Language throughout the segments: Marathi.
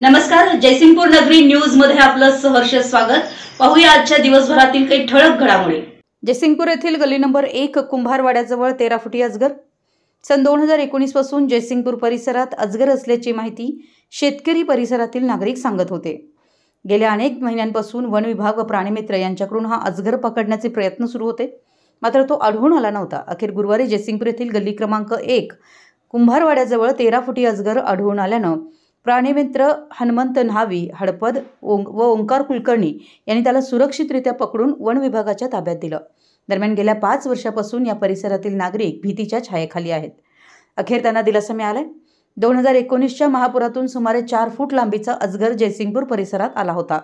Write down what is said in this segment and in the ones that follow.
नमस्कार, जयसिंगपूर नगरी न्यूज मध्ये आपलं सहर्ष स्वागत। पाहूया आजच्या दिवसभरातील काही ठळक घडामोडी। जयसिंगपूर येथील गल्ली नंबर 1 कुंभारवाड्याजवळ 13 फुटी अजगर। सन 2019 पासून जयसिंगपूर परिसरात अजगर असल्याची माहिती शेतकरी परिसरातील नागरिक सांगत होते। गेल्या अनेक महिन्यांपासून वन विभाग व प्राणीमित्र यांच्याकडून हा अजगर पकडण्याचे प्रयत्न सुरू होते, मात्र तो आढळून आला नव्हता। अखेर गुरुवारी जयसिंगपूर येथील गल्ली क्रमांक 1 कुंभारवाड्याजवळ 13 फुटी अजगर आढळून आल्यानं प्राणीमित्र हनुमंत न्हावी हडपद व ओंकार कुलकर्णी यांनी त्याला सुरक्षितरित्या पकडून वन विभागाच्या ताब्यात दिलं। दरम्यान गेल्या 5 वर्षापासून या परिसरातील नागरिक भीतीच्या छायेखाली आहेत। अखेर त्यांना दिलासा मिळालाय। 2019च्या महापुरातून सुमारे 4 फूट लांबीचा अजगर जयसिंगपूर परिसरात आला होता।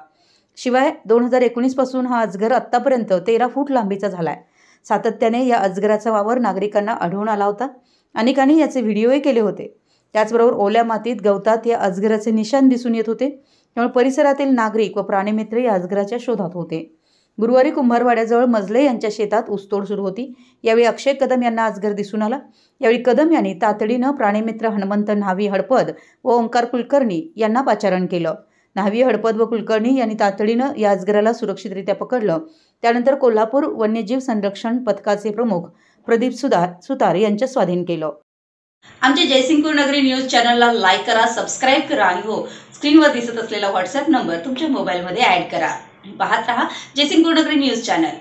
शिवाय 2019 पासून हा अजगर आतापर्यंत 13 फूट लांबीचा झालाय। सातत्याने या अजगराचा वावर नागरिकांना आढळून आला होता। अनेकांनी याचे व्हिडिओही केले होते। त्याचबरोबर ओल्या मातीत गवतात या अजगराचे निशाण दिसून येत होते। त्यामुळे परिसरातील नागरिक व प्राणीमित्र या अजगराच्या शोधात होते। गुरुवारी कुंभारवाड्याजवळ मजले यांच्या शेतात ऊसतोड सुरू होती। यावेळी अक्षय कदम यांना अजगर दिसून आला। यावेळी कदम यांनी तातडीनं प्राणीमित्र हनुमंत न्हावी हडपद व ओंकार कुलकर्णी यांना पाचारण केलं। न्हावी हडपद व कुलकर्णी यांनी तातडीनं या अजगराला सुरक्षितरित्या पकडलं। त्यानंतर कोल्हापूर वन्यजीव संरक्षण पथकाचे प्रमुख प्रदीप सुतार यांच्या स्वाधीन केलं। आमच्या जयसिंगपूर नगरी न्यूज चॅनलला लाईक करा, सबस्क्राइब करा आणि हो, स्क्रीनवर दिसत असलेला व्हॉट्सअप नंबर तुमच्या मोबाईलमध्ये ऍड करा। पाहत रहा जयसिंगपूर नगरी न्यूज चॅनल।